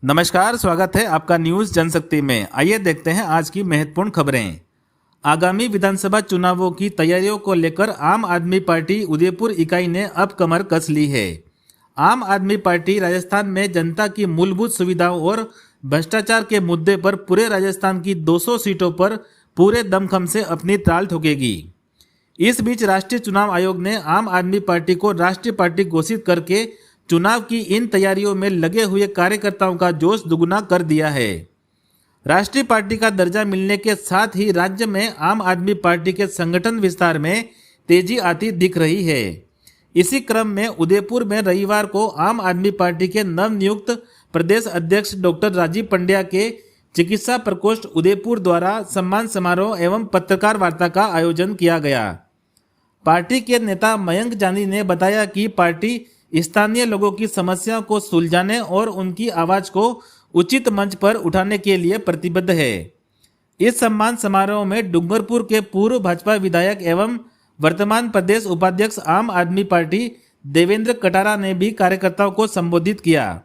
नमस्कार, स्वागत है आपका न्यूज जनशक्ति में। आइए देखते हैं आज की महत्वपूर्ण खबरें। आगामी विधानसभा चुनावों की तैयारियों को लेकर आम आदमी पार्टी उदयपुर इकाई ने अब कमर कस ली है। आम आदमी पार्टी राजस्थान में जनता की मूलभूत सुविधाओं और भ्रष्टाचार के मुद्दे पर पूरे राजस्थान की 200 सीटों पर पूरे दमखम से अपनी ताल ठोकेगी। इस बीच राष्ट्रीय चुनाव आयोग ने आम आदमी पार्टी को राष्ट्रीय पार्टी घोषित करके चुनाव की इन तैयारियों में लगे हुए कार्यकर्ताओं का जोश दुगुना कर दिया है। राष्ट्रीय पार्टी का दर्जा मिलने के साथ ही राज्य में आम आदमी पार्टी के संगठन विस्तार में तेजी आती दिख रही है। इसी क्रम में उदयपुर में रविवार को आम आदमी पार्टी के नवनियुक्त प्रदेश अध्यक्ष डॉक्टर राजीव पंड्या के चिकित्सा प्रकोष्ठ उदयपुर द्वारा सम्मान समारोह एवं पत्रकार वार्ता का आयोजन किया गया। पार्टी के नेता मयंक जानी ने बताया कि पार्टी स्थानीय लोगों की समस्याओं को सुलझाने और उनकी आवाज को उचित मंच पर उठाने के लिए प्रतिबद्ध है। इस सम्मान समारोह में डूंगरपुर के पूर्व भाजपा विधायक एवं वर्तमान प्रदेश उपाध्यक्ष आम आदमी पार्टी देवेंद्र कटारा ने भी कार्यकर्ताओं को संबोधित किया।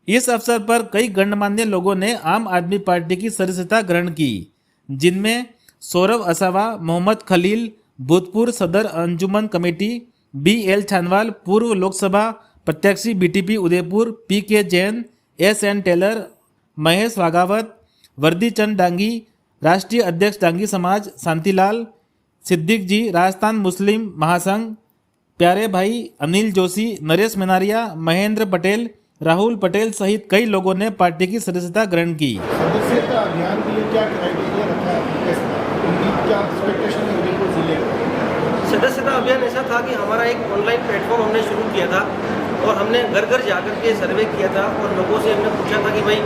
इस अवसर पर कई गणमान्य लोगों ने आम आदमी पार्टी की सदस्यता ग्रहण की, जिनमें सौरभ असावा, मोहम्मद खलील, भूतपूर्व सदर अंजुमन कमेटी BL छानवाल, पूर्व लोकसभा प्रत्याशी BTP Udaipur PK Jain, SN Tailor, Mahesh Wagawat, Vardi Chand Dangi, राष्ट्रीय अध्यक्ष डांगी समाज शांतिलाल, सिद्दीक जी, राजस्थान मुस्लिम महासंघ, प्यारे भाई अनिल जोशी, नरेश मनारिया, महेंद्र पटेल, राहुल पटेल सहित कई लोगों ने पार्टी की सदस्यता ग्रहण की। सदस्यता अभियान के लिए क्या क्राइटेरिया रखा है, क्या एक्सपेक्टेशन है उदयपुर जिले का? सदस्यता अभियान ऐसा था कि हमारा एक ऑनलाइन प्लेटफॉर्म हमने शुरू किया था और हमने घर घर जाकर के सर्वे किया था और लोगों से हमने पूछा था कि भाई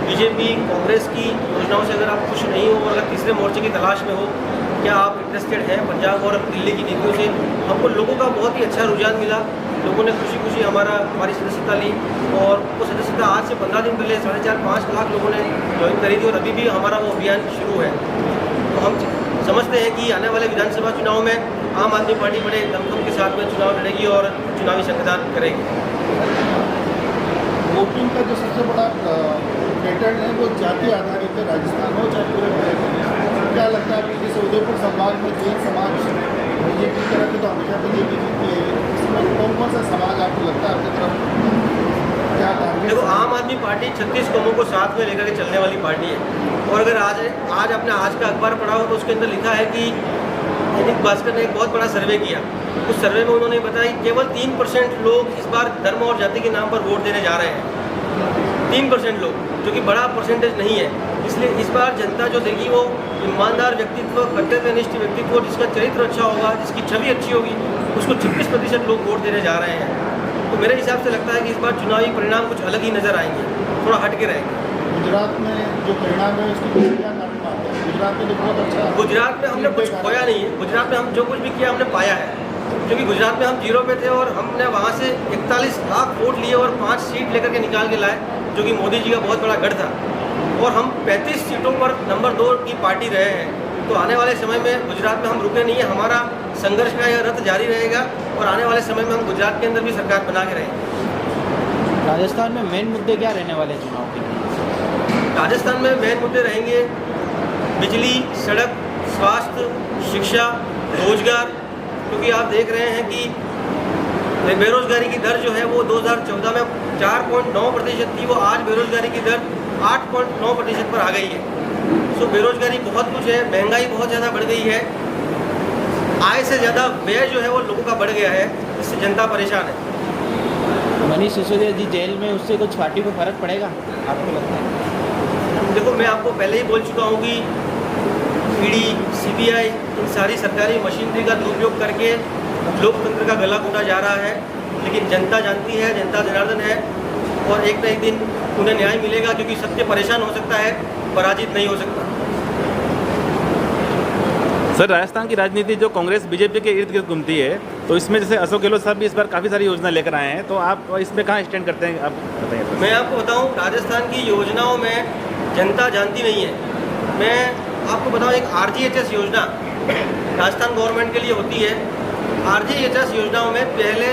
बीजेपी कांग्रेस की योजनाओं से अगर आप खुश नहीं हो और अगर तीसरे मोर्चे की तलाश में हो, क्या आप इंटरेस्टेड हैं पंजाब और दिल्ली की नीतियों से। हमको लोगों का बहुत ही अच्छा रुझान मिला, लोगों ने खुशी खुशी हमारी सदस्यता ली और वो सदस्यता आज से 15 दिन पहले 4.5-5 लाख लोगों ने ज्वाइन करी थी और अभी भी हमारा वो अभियान शुरू है। तो हम समझते हैं कि आने वाले विधानसभा चुनाव में आम आदमी पार्टी बड़े दमखम के साथ में चुनाव लड़ेगी और चुनावी संगठन करेगी। वोटिंग का जो सबसे बड़ा पैटर्न है वो जाति आधारित है, राजस्थान हो चाहे पूरे भारत में। क्या लगता है कि जैसे उदयपुर संभाग में जैन समाज बीजेपी की तरफ तो हमेशा बीजेपी जीती है, इसमें कौन कौन सा समाज आपको लगता है आपकी तरफ क्या? देखो, आम आदमी पार्टी 36 कौमों को साथ में लेकर के चलने वाली पार्टी है और अगर आज आपने आज का अखबार पढ़ा हो तो उसके अंदर लिखा है कि दैनिक भास्कर ने एक बहुत बड़ा सर्वे किया। उस सर्वे में उन्होंने बताया कि केवल 3% लोग इस बार धर्म और जाति के नाम पर वोट देने जा रहे हैं। 3% लोग, जो कि बड़ा परसेंटेज नहीं है। इसलिए इस बार जनता जो देगी वो ईमानदार व्यक्तित्व, कर्तव्यनिष्ठ व्यक्तित्व, जिसका चरित्र अच्छा होगा, जिसकी छवि अच्छी होगी, उसको 26% लोग वोट देने जा रहे हैं। तो मेरे हिसाब से लगता है कि इस बार चुनावी परिणाम कुछ अलग ही नजर आएंगे, थोड़ा हट के रहेंगे। गुजरात में जो परिणाम है उसकी क्या कारण पाते हैं? गुजरात में तो बहुत अच्छा, गुजरात में हमने कुछ खोया नहीं है। गुजरात में हम जो कुछ भी किया हमने पाया है, क्योंकि गुजरात में हम 0 पे थे और हमने वहाँ से 41 लाख वोट लिए और 5 सीट लेकर के निकाल के लाए, जो कि मोदी जी का बहुत बड़ा गढ़ था। और हम 35 सीटों पर नंबर 2 की पार्टी रहे हैं। तो आने वाले समय में गुजरात में हम रुके नहीं है, हमारा संघर्ष का यह रथ जारी रहेगा और आने वाले समय में हम गुजरात के अंदर भी सरकार बना के रहेंगे। राजस्थान में मेन मुद्दे क्या रहने वाले चुनाव के? राजस्थान में मेन मुद्दे रहेंगे बिजली, सड़क, स्वास्थ्य, शिक्षा, रोजगार। क्योंकि आप देख रहे हैं कि बेरोजगारी की दर जो है वो 2014 में 4.9% थी, वो आज बेरोजगारी की दर 8.9% पर आ गई है। सो बेरोजगारी बहुत कुछ है, महंगाई बहुत ज़्यादा बढ़ गई है, आय से ज़्यादा व्यय जो है वो लोगों का बढ़ गया है, इससे जनता परेशान है। मनीष सिसोदिया जी जेल में, उससे कुछ पार्टी को फर्क पड़ेगा आपको लगता है? देखो, मैं आपको पहले ही बोल चुका हूँ कि ईडी, CBI इन सारी सरकारी मशीनरी का दुरुपयोग करके लोकतंत्र का गला घोटा जा रहा है। लेकिन जनता जानती है, जनता जनार्दन है और एक न एक दिन उन्हें न्याय मिलेगा, क्योंकि सत्य परेशान हो सकता है, पराजित नहीं हो सकता। सर, राजस्थान की राजनीति जो कांग्रेस BJP के इर्द गिर्द घूमती है, तो इसमें जैसे अशोक गहलोत साहब भी इस बार काफ़ी सारी योजना लेकर आए हैं, तो आप इसमें कहाँ स्टैंड करते हैं, आप बताइए। मैं आपको बताऊं, राजस्थान की योजनाओं में जनता जानती नहीं है। मैं आपको बताऊं, एक RGHS योजना राजस्थान गवर्नमेंट के लिए होती है। RGHS योजनाओं में पहले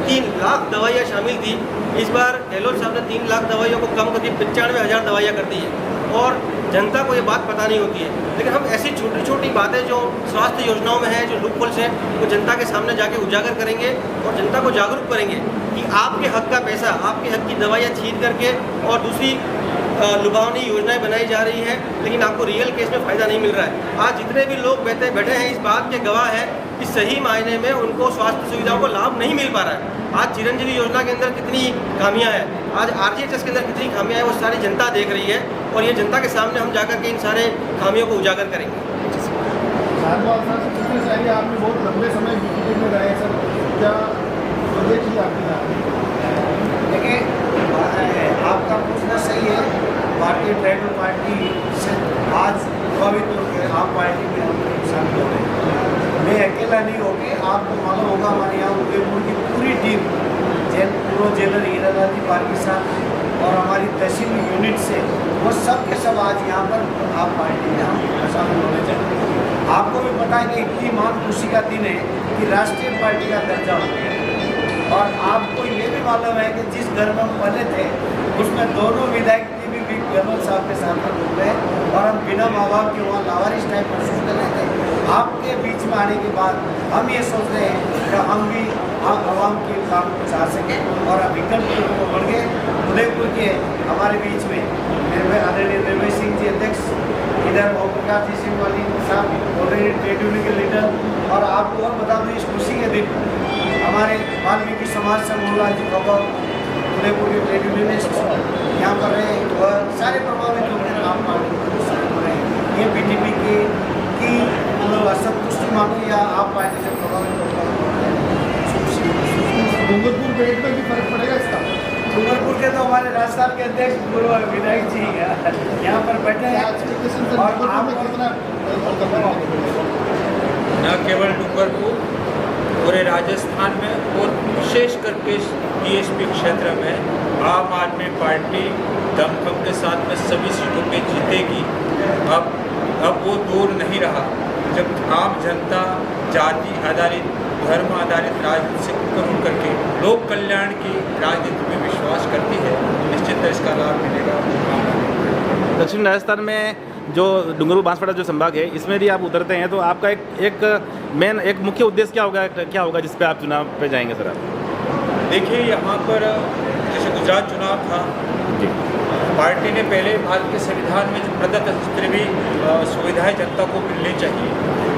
3 लाख दवाइयाँ शामिल थी इस बार गहलोत साहब ने 3 लाख दवाइयों को कम करके 95,000 दवाइयाँ कर दी है और जनता को ये बात पता नहीं होती है। लेकिन हम ऐसी छोटी छोटी बातें जो स्वास्थ्य योजनाओं में हैं, जो लूप होल्स हैं, वो जनता के सामने जाके उजागर करेंगे और जनता को जागरूक करेंगे कि आपके हक का पैसा, आपके हक की दवाइयाँ छीन करके और दूसरी लुभावनी योजनाएं बनाई जा रही है, लेकिन आपको रियल केस में फ़ायदा नहीं मिल रहा है। आज जितने भी लोग बैठे हैं इस बात के गवाह हैं कि सही मायने में उनको स्वास्थ्य सुविधाओं को लाभ नहीं मिल पा रहा है। आज चिरंजीवी योजना के अंदर कितनी खामियां हैं, आज RGHS के अंदर कितनी खामियां हैं, वो सारी जनता देख रही है और ये जनता के सामने हम जाकर के इन सारे खामियों को उजागर करेंगे। आपने बहुत लंबे समय बीजेपी में रहे सर, क्या वजह थी आपकी यहाँ? देखिए, आपका पूछना सही है। भारतीय ट्राइबल पार्टी से आज प्रभावित होकर आप पार्टी में हम शामिल हो गए। मैं अकेला नहीं हो गए, आपको मालूम होगा हमारे यहाँ उदयपुर की पूरी टीम पूर्व जेलर हीरालाल पाकिस्तान और हमारी तहसील यूनिट से वो सब के सब आज यहाँ पर आप पार्टी में हम शामिल होने चाहिए। आपको भी पता है कि इतनी महान खुशी का दिन है कि राष्ट्रीय पार्टी का दर्जा हो गया और आपको ये भी मालूम है कि जिस घर में हम बने थे उसमें दोनों विधायक भी गहलोत साहब के साथ में घूम रहे और हम बिना माँ बाप के वहाँ लावारिस टाइप महसूस कर रहे थे। आपके बीच में आने के बाद हम ये सोच रहे हैं कि हम भी आवाम के काम को चाह सकें और विकल्प को बढ़ गए। उदयपुर के हमारे बीच में आदरणीय निर्भय सिंह जी अध्यक्ष, इधर ओम प्रकाश जी सिंह वाली साहब ऑलरेडी ट्रेड यूनियन के लीडर, और आपको और बता दूँ इस खुशी के दिन हमारे वाल्मीकि समाज से मोहनलाल जी बाबा उदयपुर के ट्रेड यूनियनिस्ट यहाँ पर रहे और सारे प्रभावित होकर आम पार्टी को शामिल हो रहे हैं। ये BJP की मतलब असंतुष्टि मानो या आप पार्टी से प्रभावित होकर डूंगरपुर बेट में भी फर्क पड़ेगा इसका? डूंगरपुर के तो हमारे राजस्थान के अध्यक्ष पूर्व विधायक जी यहाँ पर बैठे हैं और न केवल डूंगरपुर, पूरे राजस्थान में और विशेष करके DSP क्षेत्र में आम आदमी पार्टी दमखम के साथ में सभी सीटों पे जीतेगी। अब वो दौर नहीं रहा जब आम जनता जाति आधारित, धर्म आधारित राजनीति से ऊपर उठ करके लोक कल्याण की राजनीति में विश्वास करती है। निश्चित इसका लाभ मिलेगा। दक्षिण राजस्थान में जो डूंगरपुर बांसवाड़ा जो संभाग है, इसमें भी आप उतरते हैं तो आपका एक मुख्य उद्देश्य क्या होगा जिस पे आप चुनाव पे जाएंगे सर आप? देखिए, यहाँ पर जैसे गुजरात चुनाव था, पार्टी ने पहले भारत के संविधान में जो प्रदत्त जितने भी सुविधाएं जनता को मिलनी चाहिए,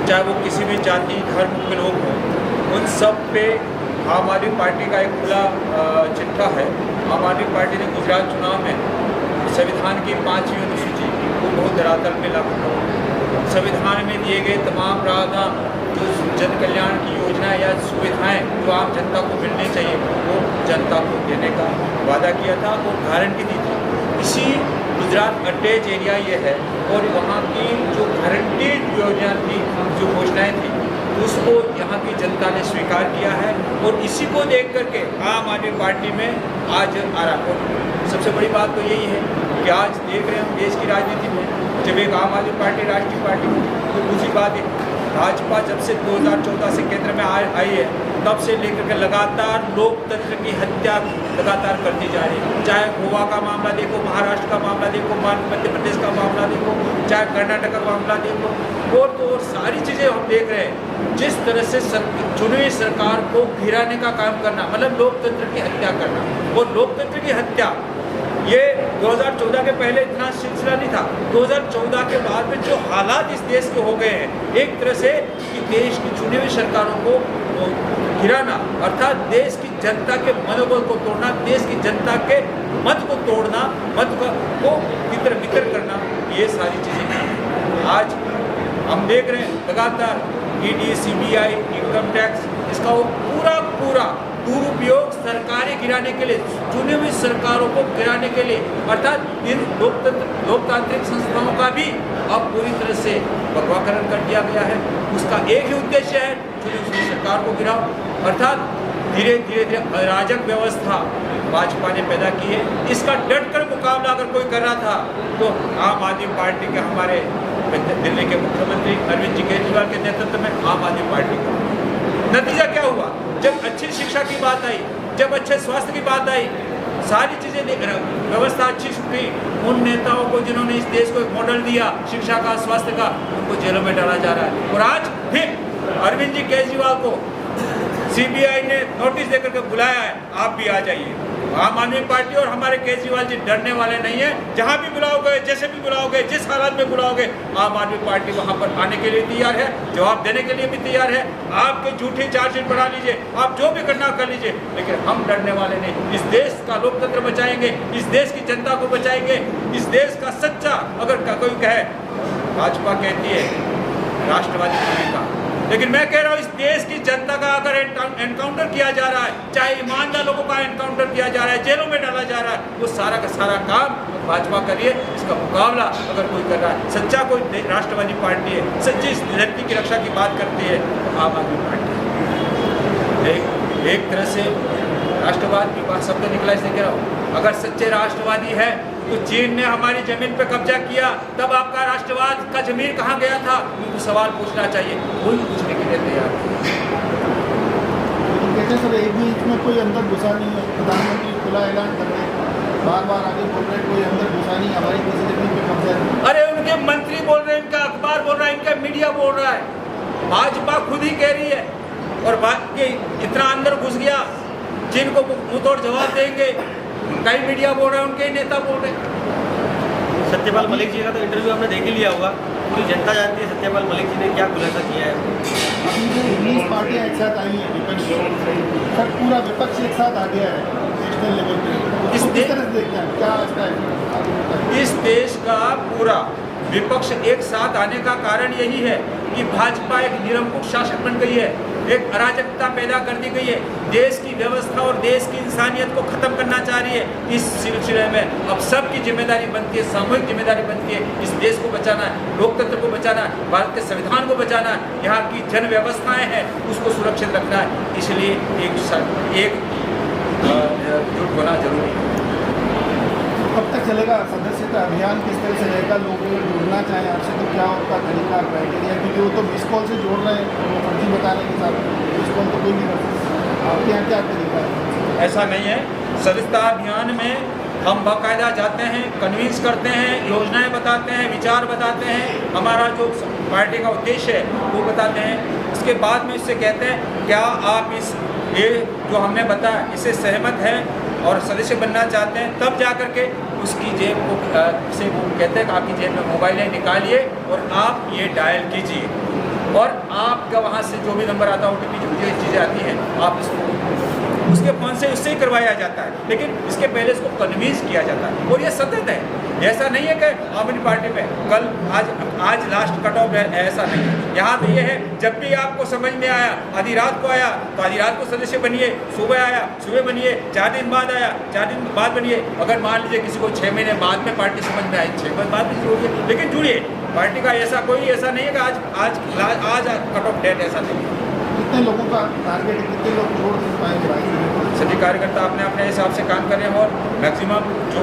चाहे वो किसी भी जाति धर्म के लोग हों, उन सब पे आम आदमी पार्टी का एक खुला चिट्ठा है। आम आदमी पार्टी ने गुजरात चुनाव में संविधान की 5वीं अनुसूची को बहुत धरातल पे लागू किया। संविधान में दिए गए तमाम प्रावधान, जो जन कल्याण की योजनाएं या सुविधाएं जो आम जनता को मिलनी चाहिए, वो जनता को देने का वादा किया था और गारंटी दी थी। इसी गुजरात अटैच एरिया ये है और वहाँ की जो गारंटीड योजना थी, जो घोषणाएँ थी, उसको यहाँ की जनता ने स्वीकार किया है और इसी को देख करके आम आदमी पार्टी में आज आ रहा है। सबसे बड़ी बात तो यही है कि आज देख रहे हैं हम देश की राजनीति में जब एक आम आदमी पार्टी राष्ट्रीय पार्टी, तो दूसरी बात है भाजपा जब से 2014 से केंद्र में आई है, तब से लेकर के लगातार लोकतंत्र की हत्या लगातार करती जा रही है। चाहे गोवा का मामला देखो, महाराष्ट्र का मामला देखो, मध्य प्रदेश का मामला देखो, चाहे कर्नाटक का मामला देखो, और तो और सारी चीज़ें हम देख रहे हैं। जिस तरह से चुनी हुई सरकार को गिराने का काम करना, मतलब लोकतंत्र की हत्या करना, और लोकतंत्र की हत्या ये 2014 के पहले इतना सिलसिला नहीं था। 2014 के बाद में जो हालात इस देश के हो गए हैं, एक तरह से कि देश की चुनी हुई सरकारों को गिराना, अर्थात देश की जनता के मनोबल को तोड़ना, देश की जनता के मत को तोड़ना, मत को तितर बितर करना, ये सारी चीज़ें आज हम देख रहे हैं। लगातार ED, CBI, इनकम टैक्स, इसका वो पूरा दुरुपयोग सरकारें गिराने के लिए, चुनी हुई सरकारों को गिराने के लिए, अर्थात इन लोकतांत्रिक संस्थाओं का भी अब पूरी तरह से भगवाकरण कर दिया गया है। उसका एक ही उद्देश्य है, चुनी हुई सरकार को गिराओ, अर्थात धीरे धीरे अराजक व्यवस्था भाजपा ने पैदा की है। इसका डटकर मुकाबला अगर कोई कर रहा था तो आम आदमी पार्टी के हमारे दिल्ली के मुख्यमंत्री अरविंद जी केजरीवाल के नेतृत्व में आम आदमी पार्टी का नतीजा क्या हुआ? जब अच्छी शिक्षा की बात आई, जब अच्छे स्वास्थ्य की बात आई, सारी चीज़ें देख रहे हो, व्यवस्था अच्छी हुई। उन नेताओं को जिन्होंने इस देश को एक मॉडल दिया शिक्षा का, स्वास्थ्य का, उनको जेलों में डाला जा रहा है। और आज फिर अरविंद जी केजरीवाल को सीबीआई ने नोटिस देकर के बुलाया है, आप भी आ जाइए। आम आदमी पार्टी और हमारे केजरीवाल जी डरने वाले नहीं है। जहां भी बुलाओगे, जैसे भी बुलाओगे, जिस हालात में बुलाओगे, आम आदमी पार्टी वहां पर आने के लिए तैयार है, जवाब देने के लिए भी तैयार है। आपके झूठी चार्जशीट बढ़ा लीजिए, आप जो भी करना कर लीजिए, लेकिन हम डरने वाले नहीं। इस देश का लोकतंत्र बचाएंगे, इस देश की जनता को बचाएंगे। इस देश का सच्चा, अगर कोई कहे भाजपा कहती है राष्ट्रवादी भूमिका, लेकिन मैं कह रहा हूँ इस देश की जनता का अगर एनकाउंटर किया जा रहा है, चाहे ईमानदार लोगों का एनकाउंटर किया जा रहा है, जेलों में डाला जा रहा है, वो सारा का सारा काम भाजपा करिए। इसका मुकाबला अगर कोई कर रहा है, सच्चा कोई राष्ट्रवादी पार्टी है, सच्ची इस धरती की रक्षा की बात करती है, तो आम आदमी पार्टी है। एक तरह से राष्ट्रवाद की बात शब्द निकला, इसलिए कह रहा हूँ अगर सच्चे राष्ट्रवादी है तो चीन ने हमारी जमीन पे कब्जा किया, तब आपका राष्ट्रवाद का जमीन कहाँ गया था, उनको सवाल पूछना चाहिए। कोई पूछने के लिए तैयार नहीं। कहते सर एक भी इसमें कोई अंदर घुसा नहीं है, प्रधानमंत्री खुला ऐलान कर रहे हैं, बार बार आगे बोल रहे हैं कोई अंदर घुसा नहीं, हमारी किसी जमीन पे कब्जा नहीं। अरे उनके मंत्री बोल रहे हैं, इनका अखबार बोल रहा है, इनका मीडिया बोल रहा है, भाजपा खुद ही कह रही है। और बात कि इतना अंदर घुस गया, जिनको मुंहतोड़ जवाब देंगे, कई मीडिया बोल रहे हैं, उनके नेता बोल रहे हैं। सत्यपाल मलिक जी का तो इंटरव्यू आपने देख ही लिया होगा, पूरी जनता जानती है सत्यपाल मलिक जी ने क्या खुलासा किया है। अभी जो 19 पार्टियाँ एक साथ आई हैं विपक्ष, सर पूरा विपक्ष एक साथ आ गया है नेशनल लेवल पे, इस किस तरह से देखते हैं, क्या इसका है? इस देश का पूरा विपक्ष एक साथ आने का कारण यही है कि भाजपा एक निरंकुश शासक बन गई है, एक अराजकता पैदा कर दी गई है, देश की व्यवस्था और देश की इंसानियत को खत्म करना चाह रही है। इस सिलसिले में अब सबकी जिम्मेदारी बनती है, सामूहिक जिम्मेदारी बनती है, इस देश को बचाना है, लोकतंत्र को बचाना है, भारत के संविधान को बचाना है, यहाँ की जन व्यवस्थाएं हैं उसको सुरक्षित रखना है। इसलिए एक जुट होना जरूरी है। कब तक चलेगा सदस्यता अभियान, किस तरह से रहेगा, लोग अगर जुड़ना चाहें आपसे तो क्या उनका तरीका, क्राइटेरिया, क्योंकि वो तो मिस कॉल से जोड़ रहे हैं, वो फर्जी बताने के साथ मिस कॉल तो कोई नहीं कर सकता, आपके यहाँ क्या तरीका है? ऐसा नहीं है। सदस्यता अभियान में हम बाकायदा जाते हैं, कन्विंस करते हैं, योजनाएं बताते हैं, विचार बताते हैं, हमारा जो पार्टी का उद्देश्य है वो बताते हैं। उसके बाद में इससे कहते हैं क्या आप ये जो हमने बताया इससे सहमत हैं और सदस्य बनना चाहते हैं, तब जा कर के उसकी जेब को से वो कहते हैं कि आपकी जेब में मोबाइल है, निकालिए और आप ये डायल कीजिए और आपका वहाँ से जो भी नंबर आता है, OTP जो भी चीज़ें आती हैं, आप इसको उसके फ़ोन से उससे ही करवाया जाता है, लेकिन इसके पहले इसको कन्विंस किया जाता है। और ये सतत है, ऐसा नहीं है कि आम आदमी पार्टी में कल आज लास्ट कट ऑफ है, ऐसा नहीं है। यहाँ तो ये है जब भी आपको समझ में आया, आधी रात को आया तो आधी रात को सदस्य बनिए, सुबह आया सुबह बनिए, 4 दिन बाद आया 4 दिन बाद बनिए। अगर मान लीजिए किसी को 6 महीने बाद में पार्टी समझ में आई, 6 महीने बाद भी जुड़िए, लेकिन जुड़िए। पार्टी का ऐसा नहीं है कि आज कट ऑफ डेट, ऐसा नहीं है। कितने लोगों का टारगेट है, कितने लोग जोड़ पाएंगे भाई? सभी कार्यकर्ता अपने अपने हिसाब से काम कर रहे हैं और मैक्सिमम जो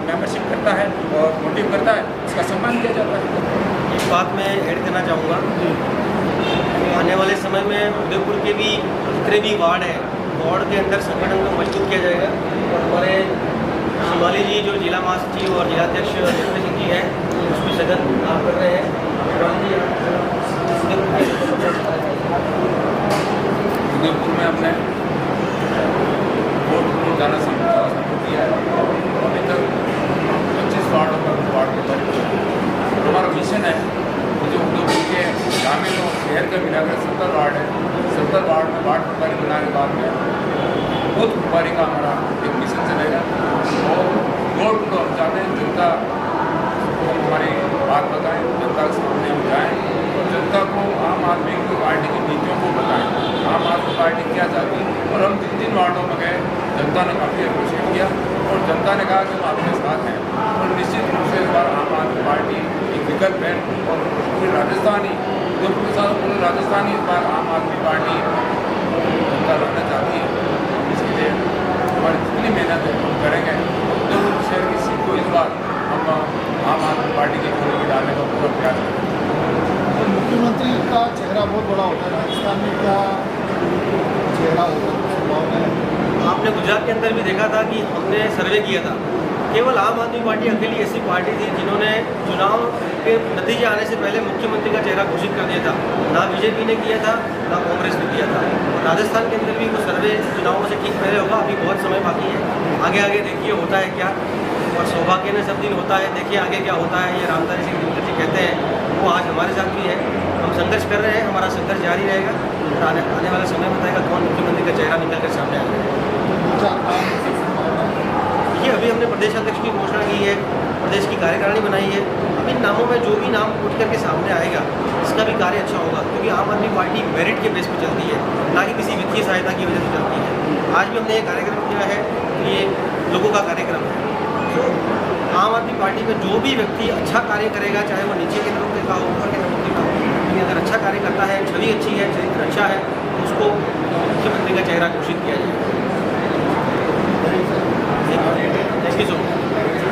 मेंबरशिप करता है और मोटिव करता है उसका सम्मान किया जाता है। एक बात मैं ऐड करना चाहूँगा, आने वाले समय में उदयपुर के भी जितने भी वार्ड हैं, वार्ड के अंदर संगठन को मजबूत किया जाएगा। और हमारे शिवाली जी जो जिला महासचिव और जिलाध्यक्ष सिंह जी हैं उसमें सघन काम कर रहे हैं। उदयपुर में हमने वोट को जाना शुरू किया है, अभी तक 25 वार्डों पर वार्ड में हमारा मिशन है कि जो उदयपुर के ग्रामीण और शहर का मिलाकर 70 वार्ड है, 70 वार्ड में वार्ड प्रभारी बनाने के बाद में बूथ प्रभारी का हमारा एक मिशन चलेगा और डोर टू डोर जाते हैं, जनता को हमारी बात बताएं, जनता के सामने हम जाएँ और जनता को आम आदमी की पार्टी की नीतियों को बताएं, आम आदमी पार्टी क्या चाहती है। और हम 3 वार्डों में गए, जनता ने काफ़ी अप्रिशिएट किया और जनता ने कहा कि हम आपके साथ हैं और निश्चित रूप से इस बार आम आदमी पार्टी एक विकल्प है और पूरे राजस्थानी उदयपुर के साथ पूरे राजस्थानी इस बार आम आदमी पार्टी जनता लड़ना चाहती है। इसके लिए हमारी जितनी मेहनत है हम करेंगे। उदयपुर शहर की सीट को इस बार हम आम आदमी पार्टी की झोली में डालने का पूरा प्रयास करेंगे। तो मुख्यमंत्री का चेहरा बहुत बड़ा होता है राजस्थान में, क्या चेहरा होगा? आपने कुछ गुजरात के अंदर भी देखा था कि हमने सर्वे किया था, केवल आम आदमी पार्टी अकेली ऐसी पार्टी थी जिन्होंने चुनाव के नतीजे आने से पहले मुख्यमंत्री का चेहरा घोषित कर दिया था। ना बीजेपी ने किया था, ना कांग्रेस ने किया था। राजस्थान के अंदर भी वो सर्वे चुनावों से ठीक पहले होगा, अभी बहुत समय बाकी है। आगे आगे देखिए होता है क्या, और सौभाग्य ने सब दिन होता है, देखिए आगे क्या होता है। ये रामधारी सिंह दिनकर जी कहते हैं, वो आज हमारे साथ भी है। हम संघर्ष कर रहे हैं, हमारा संघर्ष जारी रहेगा और आने वाला समय बताएगा कौन मुख्यमंत्री का चेहरा निकल कर सामने आएगा। ये अभी हमने प्रदेश अध्यक्ष की घोषणा की है, प्रदेश की कार्यकारिणी बनाई है। अब इन नामों में जो भी नाम उठ करके सामने आएगा, इसका भी कार्य अच्छा होगा, क्योंकि आम आदमी पार्टी मेरिट के बेस पर चलती है, ना कि किसी वित्तीय सहायता की वजह से चलती है। आज भी हमने ये कार्यक्रम किया है, ये लोगों का कार्यक्रम है। तो आम आदमी पार्टी में जो भी व्यक्ति अच्छा कार्य करेगा, चाहे वो नीचे के तबके का हो, ऊपर के तबके का हो, लेकिन अगर अच्छा कार्य करता है, छवि अच्छी है, चरित्र अच्छा है, तो उसको मुख्यमंत्री का चेहरा घोषित किया जाएगा। Thank you so much.